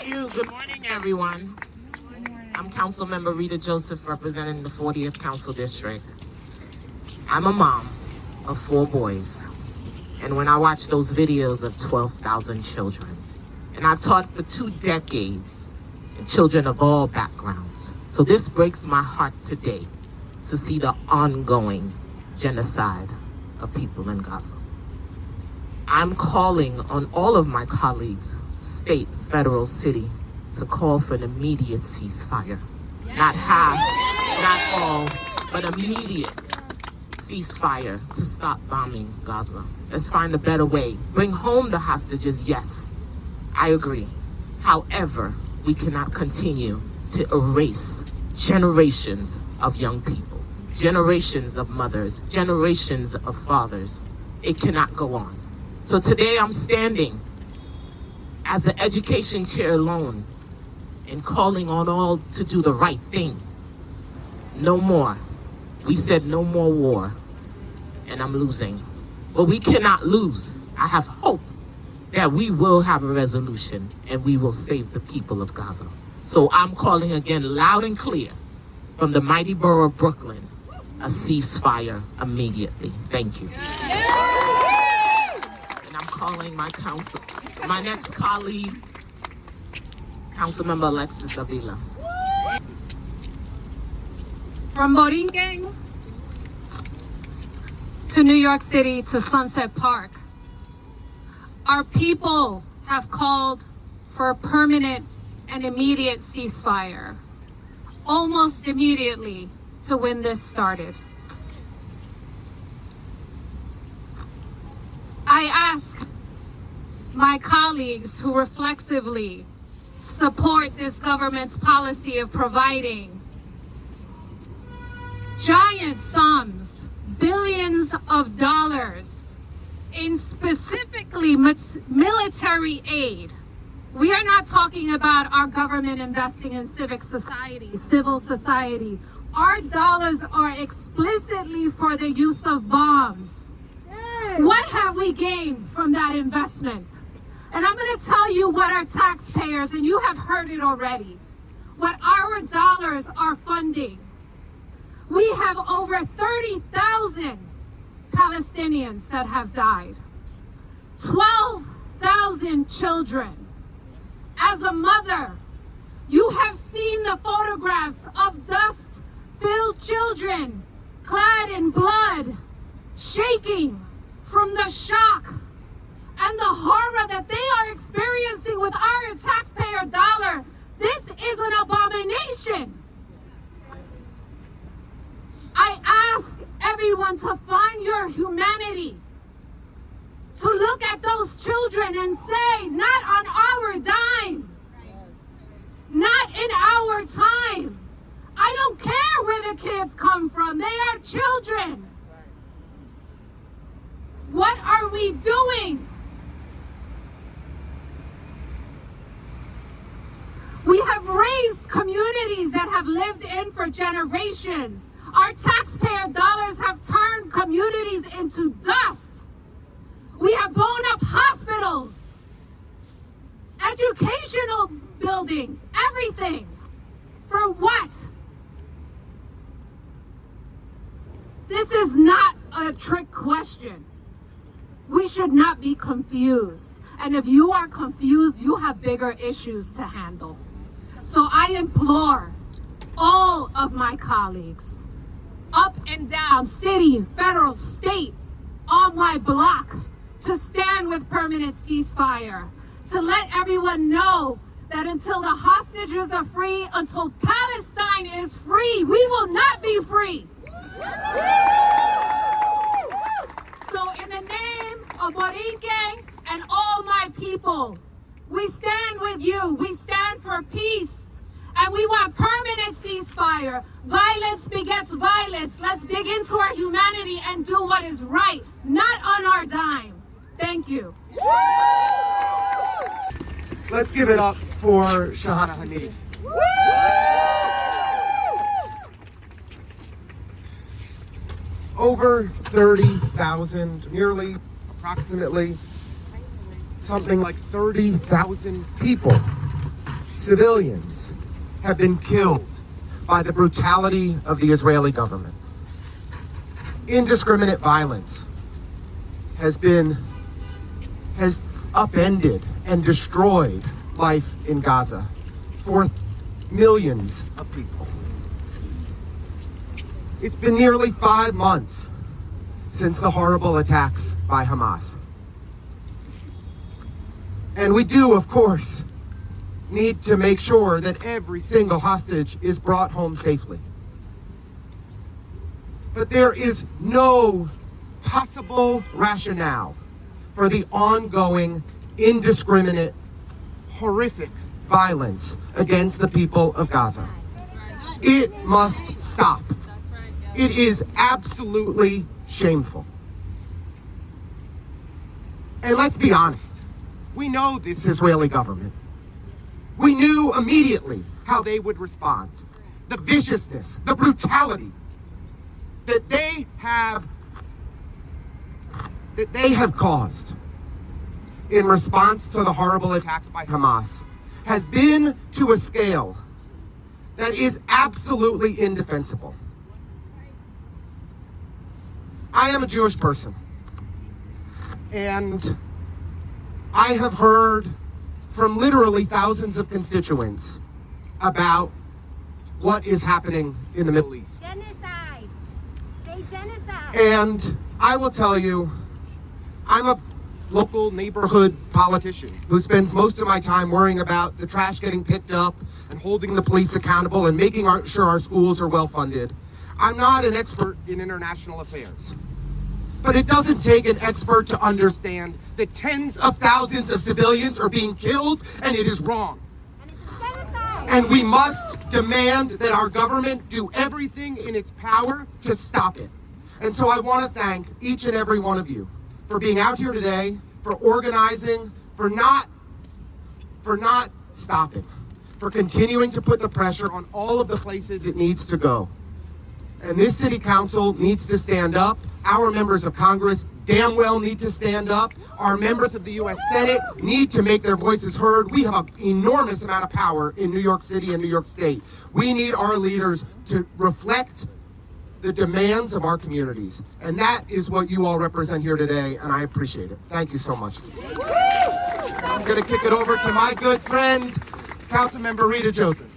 Thank you. Good morning, everyone. I'm Councilmember Rita Joseph, representing the 40th Council District. I'm a mom of 4 boys, and when I watch those videos of 12,000 children, and I taught for 2 decades, and children of all backgrounds. So this breaks my heart today to see the ongoing genocide of people in Gaza. I'm calling on all of my colleagues, state, federal, city, to call for an immediate ceasefire. Not half, not all, but immediate ceasefire to stop bombing Gaza. Let's find a better way. Bring home the hostages, yes, I agree. However, we cannot continue to erase generations of young people, generations of mothers, generations of fathers. It cannot go on. So today I'm standing as the education chair alone and calling on all to do the right thing. No more. We said no more war, and I'm losing. But we cannot lose. I have hope that we will have a resolution and we will save the people of Gaza. So I'm calling again loud and clear from the mighty borough of Brooklyn, a ceasefire immediately. Thank you. And I'm calling my council, my next colleague, Councilmember Alexis Avilés. From Borinquen to New York City to Sunset Park, our people have called for a permanent and immediate ceasefire, almost immediately, to when this started. I ask my colleagues who reflexively support this government's policy of providing giant sums, billions of dollars, in specifically military aid. We are not talking about our government investing in civic society, civil society. Our dollars are explicitly for the use of bombs. What have we gained from that investment? And I'm going to tell you what our taxpayers, and you have heard it already, what our dollars are funding. We have over 30,000 Palestinians that have died, 12,000 children. As a mother, you have seen the photographs of dust-filled children clad in blood, shaking from the shock and the horror that they are experiencing with our taxpayer dollar. This is an abomination. I ask everyone to find your humanity, to look at those children and say, not on our dime, not in our time. I don't care where the kids come from. They are children. What are we doing? We have raised communities that have lived in for generations. Our taxpayer dollars have turned communities into dust. We have blown up hospitals, educational buildings, everything. For what? This is not a trick question. We should not be confused. And if you are confused, you have bigger issues to handle. So I implore all of my colleagues, up and down, city, federal, state, on my block, to stand with permanent ceasefire, to let everyone know that until the hostages are free, until Palestine is free, we will not be free. So in the name of Borinquen and all my people, we stand with you. We stand for peace. And we want permanent ceasefire. Violence begets violence. Let's dig into our humanity and do what is right, not on our dime. Thank you. Let's give it up for Shahana Hanif. Over 30,000, nearly, approximately, something like 30,000 people civilians have been killed by the brutality of the Israeli government. Indiscriminate violence has upended and destroyed life in Gaza for millions of people. It's been nearly 5 months since the horrible attacks by Hamas. And we do, of course, need to make sure that every single hostage is brought home safely. But there is no possible rationale for the ongoing, indiscriminate, horrific violence against the people of Gaza. It must stop. It is absolutely shameful. And let's be honest, we know this Israeli government. We knew immediately how they would respond. The viciousness, the brutality that they have caused in response to the horrible attacks by Hamas has been to a scale that is absolutely indefensible. I am a Jewish person, and I have heard from literally thousands of constituents about what is happening in the Middle East. Genocide. Say genocide. And I will tell you, I'm a local neighborhood politician who spends most of my time worrying about the trash getting picked up and holding the police accountable and making sure our schools are well funded. I'm not an expert in international affairs. But it doesn't take an expert to understand that tens of thousands of civilians are being killed, and it is wrong. And it's genocide. And we must demand that our government do everything in its power to stop it. And so I want to thank each and every one of you for being out here today, for organizing, for not stopping, for continuing to put the pressure on all of the places it needs to go. And this city council needs to stand up. Our members of Congress damn well need to stand up. Our members of the U.S. Senate need to make their voices heard. We have an enormous amount of power in New York City and New York State. We need our leaders to reflect the demands of our communities. And that is what you all represent here today, and I appreciate it. Thank you so much. I'm going to kick it over to my good friend, Councilmember Rita Joseph.